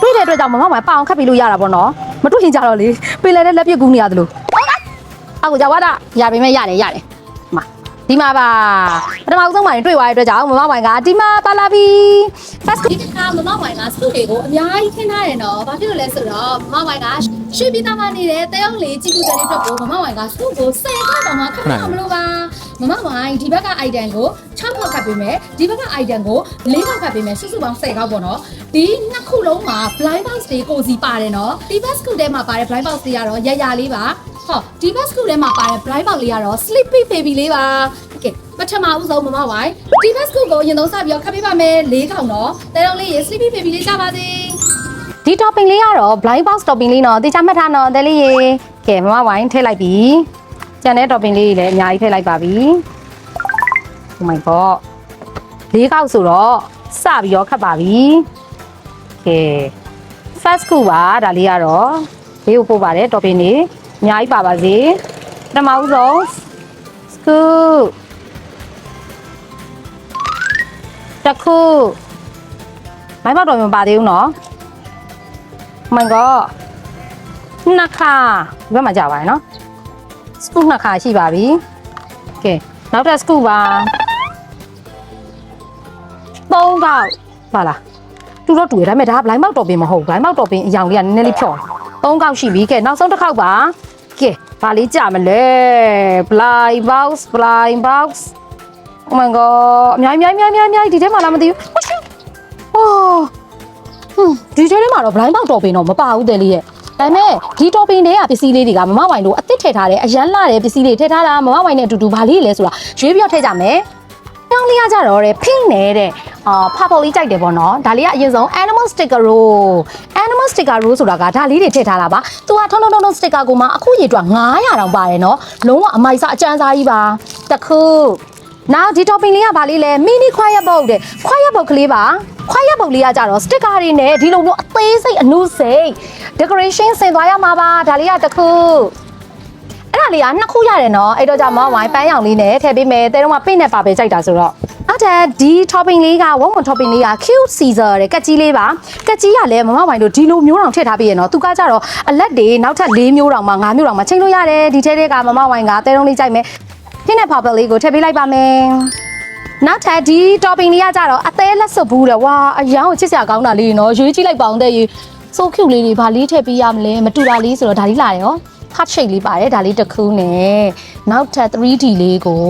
တွေးတဲ့အတွက်ကြောင့်မမဝိုင်ပအောင်ခတ်ပြီးလို့ရတာပေါ့နော်မတွေ့ရင်ကြတော့လေပေးလဲတဲ့လက်ပြကူးနေရတယ်လို့အခုကြဝါတာရပါမယ်ရတယ်ဒီမှာပါပထမဆုံးမှာတွေ့သွားတဲ့အတွက်ကြောင့်မမဝိုင်ကဒီမှာပါလာပြီ first ဒီကမမဝိုင်ကစတူတွေကိုအများကြီးခင်းထားတယ်နော်ဘာဖြစ်လို့လဲဆိုတော့မမဝိုင်ကရွှေပြည်သားမှာနေတဲ့တယောက်လေးကြည့်လို့တဲ့အတွက်ကိုမမဝိုင်ကစတူကို10ခါတောင်မှခဏမလို့ပါမမဝိုင်ဒီဘက်က item ကို6ခေါက်ခတ်ပေးမယ်ဒီဘက်က item ကို4ခေါက်ခတ်ပေးမယ်စုစုပေါင်း10ခေါက်ပေါ့နော်ဒီနှစ်ခုလုံးမှာ blind box တွေကိုစီပါတယ်နော်ဒီ box ထဲမှာပါတဲ့ blind box တွေကတော့ရရလေးပါဟောဒီ box ထဲမှာပါတဲ့ blind box လေးကတော့ sleepy baby လေးပါโอเคပထမဦးဆုံးမမဝိုင်ဒီ box ကိုရင်သုံးစပြီးတော့ခတ်ပေးပါမယ်4ခေါက်နော်တဲတုံးလေးရေ sleepy baby လေးကြပါစေဒီ topping လေးကတော့ blind box topping လေးနော်တေချာမှတ်ထားနော်တဲလေးရေကဲမမဝိုင်ထည့်လိုက်ပြီကျန်တဲ့ topping လေးတွေလည်းအများကြီးထည့်လိုက်ပါပြီ Oh my god 4ခေါက်ဆိုတော့စပြီးတော့ခတ်ပါပြီကဲ first ခုပါဒါလေးကတော့ဘေးကိုပို့ပါတယ် topping လေးအများကြီးပါပါစေပထမဦးဆုံး scoop တစ်ခုမိုင်းပေါက်တော်မပါသေးဘူးနော် Oh my god နှစ်ခါဒီဘက်မှာကြာပါရနော် scoop နှစ်ခါရှိပါပြီကဲနောက်ထပ် scoop ပါ3ခေါက်ပါလားတူတော့တူရဒါပေမဲ့ဒါက blind box တော်ပင်မဟုတ် blind box တော်ပင်အရောင်လေးကနည်းနည်းလေးဖြော်3ခေါက်ရှိပြီကဲနောက်ဆုံးတစ်ခေါက်ပါကဲဘာလေးကြာမလဲ blind box Oh my god အများကြီးဒီထဲမှာလာမသိဘူးဟောဒီထဲမှာတော့ blind box တော်ပင်တော့မပါဘူးတဲ့လေးရဲ့ဒါပေမဲ့ဒီ topping တွေကပစ္စည်းလေးတွေကမမဝိုင်တို့အသစ်ထည့်ထားတယ်အရန်လာတဲ့ပစ္စည်းတွေထည့်ထားတာမမဝိုင်နဲ့အတူတူဘာလေးလဲဆိုတာရွေးပြီးတော့ထည့်ကြမယ်။တောင်းလေးရကြတော့တဲ့ pink နဲ့purple လေးကြိုက်တယ်ပေါ့နော်။ဒါလေးကအရင်ဆုံး animal sticker roll ဆိုတာကဒါလေးတွေထည့်ထားတာပါ။သူကထုံ sticker ကိုမှအခုရေတွက်900တောင်ပါတယ်နော်။လုံးဝအမိုက်စားအကျန်းစားကြီးပါ။တခုနောက်ဒီ topping လေးကဘာလေးလဲ mini quiet box တဲ့ quiet box ကလေးပါ။ quiet box လေးကကြတော့ sticker တွေနဲ့ဒီလိုမျိုးအသေးစိတ်အနုစိတ် decoration ဆင်သွားရမှာပါဒါလေးကတခုအဲ့ဒါလေးက2ခုရတယ်နော်အဲ့တော့ကြောင့်မဝိုင်ပန်းရောင်လေးနဲ့ထည့်ပေးမယ်တဲတော့မှပင့်နဲ့ပါပဲကြိုက်တာဆိုတော့အဲ့ဒါဒီ topping လေးကဝုံ topping လေးက cute Caesar တဲ့ကက်ကြီးလေးပါကက်ကြီးကလည်းမမဝိုင်တို့ဒီလိုမျိုးတောင်ထည့်ထားပေးရနော်သူကကြတော့အလက်တွေနောက်ထပ်4မျိုးတောင်မှ5မျိုးတောင်မှချိန်လို့ရတယ်ဒီထဲတွေကမမဝိုင်ကတဲတုံးလေးကြိုက်မယ်ပင့်နဲ့ပါပဲလေးကိုထည့်ပေးလိုက်ပါမယ်နောက်ထပ်ဒီ topping လေးကကြတော့အသေးလက်စွပ်ဘူးတဲ့ဝါအယောင်ကိုချစ်စရာကောင်းတာလေးနော်ရွေးကြည့်လိုက်ပါအောင်တဲ့so cute လေးတွေဗာလေးထည့်ပေးရမလဲမတူတာလေးဆိုတော့ဒါလေးလာတယ်ဟော heart shape လေးပါတယ်ဒါလေးတစ်ခုနဲ့နောက်ထပ် 3D လေးကို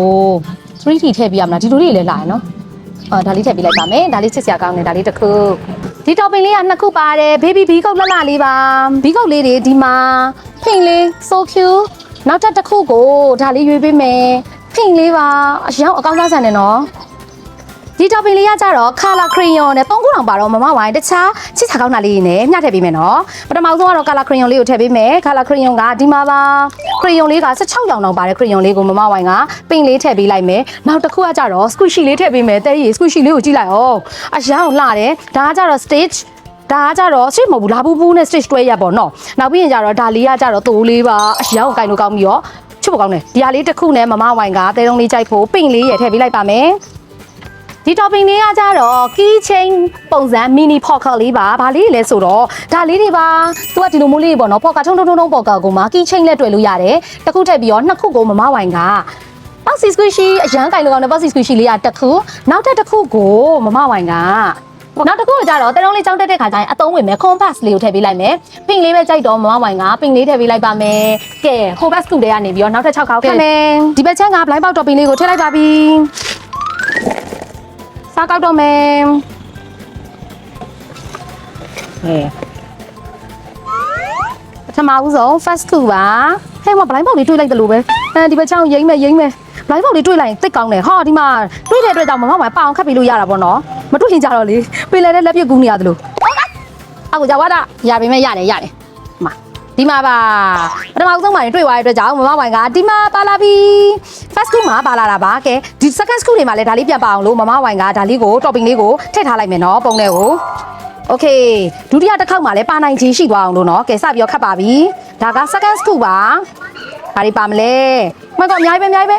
3D ထည့်ပေးရမလားဒီလိုလေးလည်းလာရနော်ဒါလေးထည့်ပေးလိုက်ပါမယ်ဒါလေးချစ်စရာကောင်းတယ်ဒါလေးတစ်ခုဒီ topping လေးက2ခုပါတယ် baby ဘီကုတ်လှလှလေးပါဘီကုတ်လေးတွေဒီမှာ pink လေး so cute နောက်ထပ်တစ်ခုကိုဒါလေးရွေးပေးမယ် pink လေးပါအရောင်အကောင်းစားဆန်တယ်နော်ဒီ topping လေးကကြတော့ color crayon နဲ့3ခုတောင်ပါတော့မမဝိုင်တခြားချစ်စရာကောင်းတာလေးနဲ့မျှထည့်ပေးမယ်နော်ပထမဆုံးကတော့ color crayon လေးကိုထည့်ပေးမယ် color crayon ကဒီမှာပါ crayon လေးက16ရောင်တောင်ပါတယ် crayon လေးကိုမမဝိုင်က pink လေးထည့်ပေးလိုက်မယ်နောက်တစ်ခုကကြတော့ squishy လေးထည့်ပေးမယ်တဲ့ရီ squishy လေးကိုကြည့်လိုက်အောင်အရောင်လှတယ်ဒါကကြတော့ stage ဒါကကြတော့ straight မဟုတ်ဘူးလာပူပူနဲ့ stage တွဲရပေါ့နော်နောက်ပြီးရင်ကြတော့ဒါလေးကကြတော့သိုးလေးပါအရောင်ကိုင်လို့ကောင်းပြီးတော့ချစ်ဖို့ကောင်းတယ်ဒီဟာလေးတစ်ခုနဲ့မမဝိုင်ကတဲတုံးလေးကြိုက်ဖို့ pink လေးရထည့်ပေးလိုက်ပါမယ်ဒီ topping လေးကကြတော့ key chain ပုံစံ mini pocket လေးပါဘာလေးလဲဆိုတော့ဒါလေးတွေပါသူကဒီလိုမျိုးလေးပေါ့နော် pocket ထုံ pocket ကိုမှ key chain လက်တွေ့လို့ရတယ်တစ်ခုထည့်ပြီးတော့2ခုကိုမမဝိုင်က boxy squishy အရန်ကင်လို့ကောင်းတဲ့ boxy squishy လေးကတစ်ခုနောက်ထပ်တစ်ခုကိုမမဝိုင်ကနောက်တစ်ခုကကြတော့တဲတုံးလေးကြောင်းတက်တဲ့ခါကျရင်အသုံးဝင်မယ် compass လေးကိုထည့်ပေးလိုက်မယ် pink လေးပဲကြိုက်တော့မမဝိုင်က pink လေးထည့်ပေးလိုက်ပါမယ်ကဲ compass ကူတွေကနေပြီးတော့နောက်ထပ်6ခေါက်ခတ်မယ်ဒီဘက်ချမ်းက blind box topping လေးကိုထည့်လိုက်ပါပြီစားကောက်တော့မယ်ပထမဦးဆုံး first coup ပါဟဲ့မ blind box လေးတွေးလိုက်တယ်လို့ပဲဒီဘက်ချောင်းရိမ့်မယ် blind box လေးတွေးလိုက်ရင်သိကောင်းတယ်ဟာဒီမှာတွေးတဲ့အတွက်ကြောင့်မမဝိုင်ပအောင်ခတ်ပြီးလို့ရတာပေါ့နော်မတွေးရင်ကြတော့လေပေးလဲတဲ့လက်ပြကူးနေရတယ်လို့အခုကြဝါတာရပါမယ်ရတယ်ဒီမှာပါပထမဆုံးမှာတွေ့သွားတဲ့အတွက်ကြောင့်မမဝိုင်ကဒီမှာပါလာပြီ first coup မှာပါလာတာပါကဲဒီ second coup တွေမှာလည်းဒါလေးပြန်ပါအောင်လို့မမဝိုင်ကဒါလေးကို topping လေးကိုထည့်ထားလိုက်မယ်နော်ပုံထဲကိုโอเคဒုတိယတစ်ခေါက်မှာလည်းပါနိုင်ခြင်းရှိသွားအောင်လို့နော်ကဲစပြီးတော့ခတ်ပါပြီဒါက second coup ပါဒါလေးပါမလဲမကောအများကြီးပဲ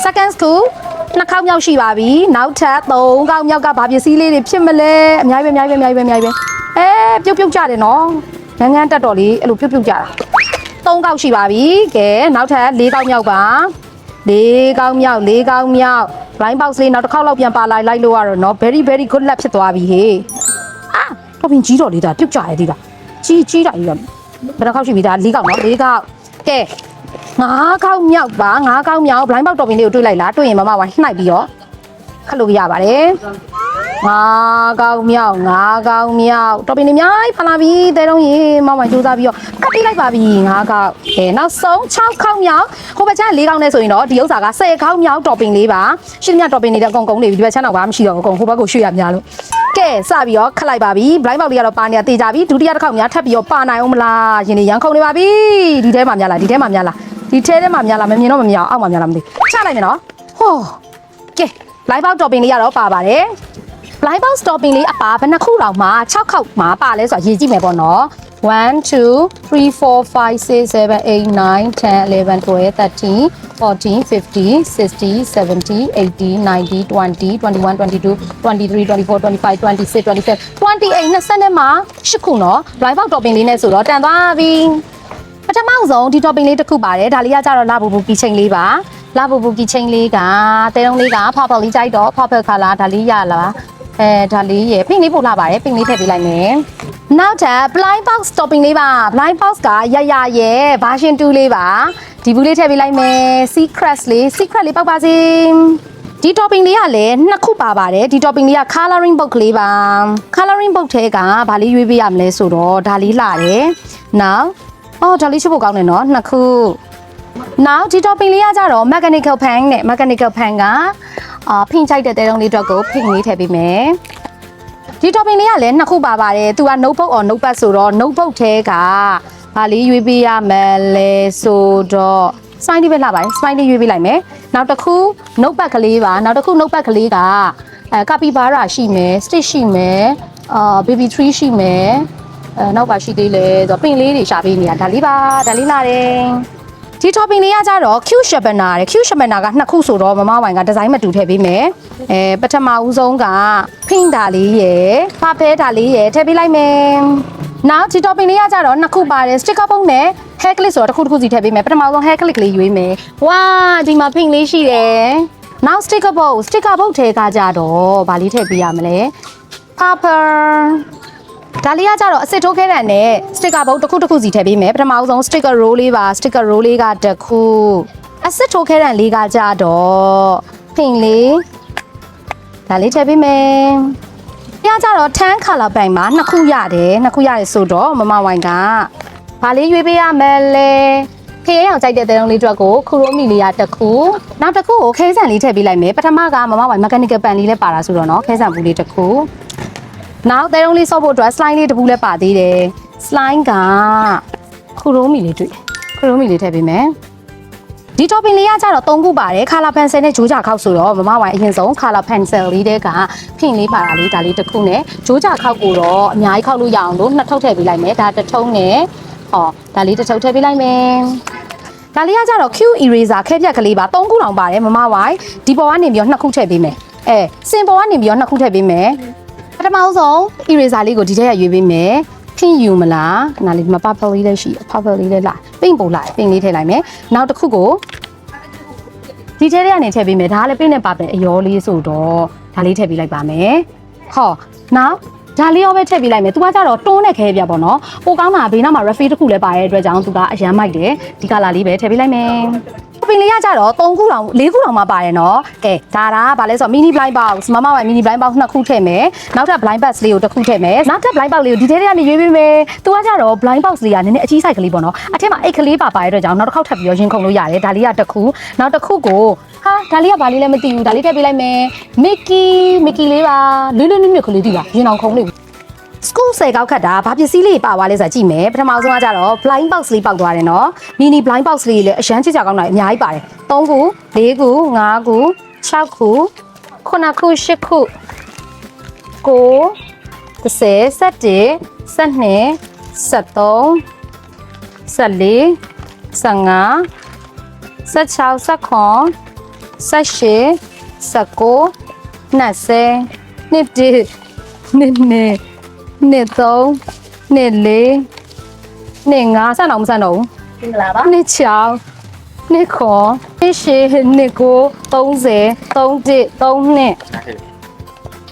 second coup 2ခေါက်မြောက်ရှိပါပြီနောက်ထပ်3ခေါက်မြောက်ကဘာပစ္စည်းလေးတွေဖြစ်မလဲအများကြီးပဲပြုတ်ပြုတ်ကြတယ်နော်ငန်းတက်တော်လေးအဲ့လိုပြုတ်ပြုတ်ကြတာ3ခေါက်ရှိပါပြီကဲနောက်ထပ်4ခေါက်မြောက်ပါ4ခေါက်မြောက် blind box လေးနောက်တစ်ခေါက်လောက်ပြန်ပါလိုက်လို့ရတော့နော် very very good luck ဖြစ်သွားပြီဟေးအာတော့ပင်ကြီးတော်လေးဒါပြုတ်ကြရသေးတာကြီးတာကြီးတော့ဘယ်နှခေါက်ရှိပြီဒါ4ခေါက်နော်4ခေါက်ကဲ5ခေါက်မြောက်ပါ5ခေါက်မြောက် blind box တော်ပင်လေးကိုတွေးလိုက်လားတွေးရင်မမဝိုင်းနှိုက်ပြီးတော့ခတ်လို့ရပါတယ်5ခေါက်မြောက်တော်ပင်လေးအများကြီးဖလာပြီတဲတော့ရေမမဝိုင်းစူးစမ်းပြီးတော့ကတ်ပြီးလိုက်ပါပြီ5ခေါက်ကဲနောက်ဆုံး6ခေါက်မြောက်ဟိုဘက်ချမ်း4ခေါက်နဲ့ဆိုရင်တော့ဒီဥစ္စာက10ခေါက်မြောက်တော်ပင်လေးပါရှင်းမြတော်ပင်နေတဲ့အကုန်နေပြီဒီဘက်ချမ်းတော့ဘာမှမရှိတော့ဘူးအကုန်ဟိုဘက်ကိုရွှေ့ရများလို့ကဲစပြီးတော့ခတ်လိုက်ပါပြီ blind box လေးကတော့ပါနေတာတေးကြပြီဒုတိယတစ်ခေါက်များထပ်ပြီးတော့ပါနိုင်အောင်မလားရင်နေရန်ခုန်နေပါပြီဒီထဲမှာများလားမမြင်တော့မမြင်အောင်အောက်မှာများလားမသိချလိုက်မယ်နော်ဟောကဲ blind box တော်ပင်လေးကတော့ပါပါတယ် blind box တော်ပင်လေးအပါဘယ်နှခုလောက်မှာ6ခေါက်မှာပါလဲဆိုတာရေးကြည့်မယ်ပေါ့နော်1 2 3 4 5 6 7 8 9 10 11 12 13 14 15 16 17 18 19 20 21 22 23 24 25 26 27 28 20နဲ့မှာ8ခုနော် blind box တော်ပင်လေးနဲ့ဆိုတော့တန်သွားပြီပထမဆုံးဒီ topping လေးတစ်ခုပါတယ်ဒါလေးကကြတော့လာဘူဘူကီချင်းလေးပါလာဘူဘူကီချင်းလေးကတဲတုံးလေးက purple လေးကြိုက်တော့ purple color ဒါလေးရလားဒါလေးရ pink လေးပို့လာပါတယ် pink လေးထည့်ပေးလိုက်မယ်နောက်ထပ် blind box topping လေးပါ blind box ကရရဲ့ version 2လေးပါဒီဘူးလေးထည့်ပေးလိုက်မယ် secret လေးပောက်ပါစေဒီ topping လေးကလည်း2ခုပါပါတယ်ဒီ topping လေးက coloring book လေးပါ coloring book ထဲကဘာလေးရွေးပေးရမလဲဆိုတော့ဒါလေးလာတယ်နောက်ဒါလေးချစ်ဖို့ကောင်းတယ်နော်2ခုနောက်ဒီ topping လေးကကြတော့ mechanical pan နဲ့ mechanical pan ကဖိချိုက်တဲ့တဲတုံးလေးအတွက်ကိုဖိလေးထည့်ပေးမယ်ဒီ topping လေးကလည်း2ခုပါပါတယ်သူက notebook or notepad ဆိုတော့ notebook ထဲကဘာလေးရွေးပေးရမလဲဆိုတော့ spine လေးပဲလာပါတယ် spine လေးရွေးပေးလိုက်မယ်နောက်တစ်ခု notepad ကလေးပါနောက်တစ်ခု notepad ကလေးကcapybara ရှိမယ် stitch ရှိမယ်baby tree ရှိမယ်နောက်ပါရှိသေးလဲဆိုတော့ပင်လေးတွေရှာပေးနေတာဒါလေးလာတယ်ဒီ topping လေးကကြတော့ cute shabana တဲ့ cute shabana က2ခုဆိုတော့မမဝိုင်ကဒီဇိုင်းမတူထည့်ပေးမယ်ပထမဦးဆုံးက pink ဒါလေးရယ် purple ဒါလေးရယ်ထည့်ပေးလိုက်မယ်နောက်ဒီ topping လေးကကြတော့2ခုပါတယ် sticker book နဲ့ hair clip ဆိုတော့တစ်ခုစီထည့်ပေးမယ်ပထမဆုံး hair clip လေးရွေးမယ်ဝါဒီမှာ pink လေးရှိတယ်နောက် sticker book ထဲကကြတော့ဗာလေးထည့်ပေးရမလဲ purpleဒါလေးကကြတော့အစစ်ထိုးခဲတဲ့နဲ့ sticker book တစ်ခုစီထည့်ပေးမယ်ပထမဆုံး sticker roll လေးပါ sticker roll လေးကတစ်ခုအစစ်ထိုးခဲတဲ့လေးကကြတော့ pink လေးဒါလေးထည့်ပေးမယ်။ကြတော့tan color ပိုင်မှာ2ခုရတယ်ဆိုတော့မမဝိုင်ကဘာလေးရွေးပေးရမလဲခရဲအောင်ကြိုက်တဲ့တဲတုံးလေးအတွက်ကိုခူရိုမီလေးရတစ်ခုနောက်တစ်ခုကိုခဲဆန်လေးထည့်ပေးလိုက်မယ်ပထမကမမဝိုင် mechanical pan လေးလည်းပါတာဆိုတော့เนาะခဲဆန်ဘူးလေးတစ်ခုနောက်တဲတုံးလေးဆော့ဖို့အတွက် slime လေးတစ်ခုလည်းပါသေးတယ် slime ကခူရိုမီလေးတွေ့ခူရိုမီလေးထည့်ပေးမယ်ဒီ topping လေးကကြတော့3ခုပါတယ် color pencil နဲ့ဂျိုးကြခောက်ဆိုတော့မမဝိုင်အရင်ဆုံး color pencil လေးတဲကဖင်လေးပါတာလေးဒါလေးတစ်ခုနဲ့ဂျိုးကြခောက်ကိုတော့အများကြီးခောက်လို့ရအောင်လို့2ထုပ်ထည့်ပေးလိုက်မယ်ဒါတစ်ထုံးနဲ့ဒါလေးတစ်ထုပ်ထည့်ပေးလိုက်မယ်ဒါလေးကကြတော့ Q eraser ခဲပြက်ကလေးပါ3ခုတောင်ပါတယ်မမဝိုင်ဒီပေါ်ကနေပြီးတော့2ခုထည့်ပေးမယ်စင်ပေါ်ကနေပြီးတော့2ခုထည့်ပေးမယ်ပထမဆုံး eraser လေးကိုဒီထဲကရွေးပေးမယ်ဖင်ယူမလားခဏလေးဒီမှာ purple လေးလည်းရှိ purple လေးလည်းလာပင့်ပို့လိုက်ပင့်လေးထည့်လိုက်မယ်နောက်တစ်ခုကိုဒီထဲထဲကနေထည့်ပေးမယ်ဒါကလည်းပင့်နဲ့ပါပဲအရောလေးဆိုတော့ဒါလေးထည့်ပေးလိုက်ပါမယ်နောက်ဒါလေးရောပဲထည့်ပေးလိုက်မယ်သူကကြတော့တွန်းနဲ့ခဲပြပေါ့နော်ပိုကောင်းတာဘေးနားမှာ refill တစ်ခုလည်းပါတဲ့အတွက်ကြောင့်သူကအရန်မိုက်တယ်ဒီကလာလေးပဲထည့်ပေးလိုက်မယ်ပင်လေးကကြတော့3ခုတောင်4ခုတောင်မှပါတယ်နော်ကဲဒါကဗာလဲဆိုတော့ mini blind box မမဝိုင် mini blind box 2ခုထည့်မယ်နောက်ထပ် blind box လေးကိုတစ်ခုထည့်မယ်နောက်ထပ် blind box လေးကိုဒီထဲထဲကနေရွေးပေးမယ်သူကကြတော့ blind box လေးကနည်းနည်းအကြီး size ကလေးပေါ့နော်အထက်မှာအိတ်ကလေးပါတဲ့အတွက်ကြောင့်နောက်တစ်ခေါက်ထပ်ပြီးတော့ရင်ခုန်လို့ရတယ်ဒါလေးကတစ်ခုနောက်တစ်ခုကိုဒါလေးကဗာလေးလည်းမသိဘူးဒါလေးထည့်ပေးလိုက်မယ် Mickey လေးပါလွတ်ကလေးဒီပါရင်အောင်ခုန်လေးschool 10ကောက်ခတ်တာဘာပစ္စည်းလေးပါသွားလဲဆိုတာကြည့်မယ်ပထမဆုံးကကြတော့ blind box လေးပေါက်သွားတယ်နော် mini blind box လေးလည်းအရန်ချစ်ကြကောင်းတာအများကြီးပါတယ်3ခု4ခု5ခု6ခု9ခု10ခု9 10 11 12 13 14 15 16 17 18 19 20 21 22 23 24 25စအောင်မစတော့ဘူး မင်္ဂလာပါ နှစ်ချောင်းနှစ်ခွန်နှစ်ရှည်နှစ်ကို30 31 32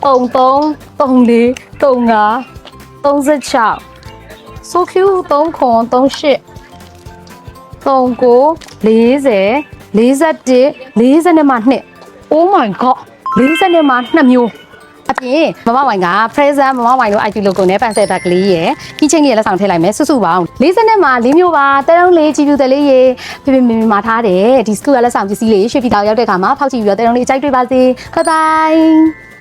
33 34 35 36ဆိုကျူ3ခွန်38 39 40 41 40နဲ့မှ2 Oh my god 40နဲ့မှ2မျိုးအပြင်မမဝိုင်က present မမဝိုင်တို့ IT logo နဲ့ပန်ဆယ်ဘက်ကလေးရယ်ကီးချင်းလေးလက်ဆောင်ထည့်လိုက်မယ်စုစုပေါင်း40နဲ့မှ4မျိုးပါတဲတုံးလေးကြည့်ပြတယ်လေးရေပြပြမင်းမာထားတယ်ဒီ school ကလက်ဆောင်ပစ္စည်းလေးရွှေပြည်တော်ရောက်တဲ့ခါမှာဖောက်ကြည့်ပြီးတော့တဲတုံးလေးအကြိုက်တွေ့ပါစေ bye bye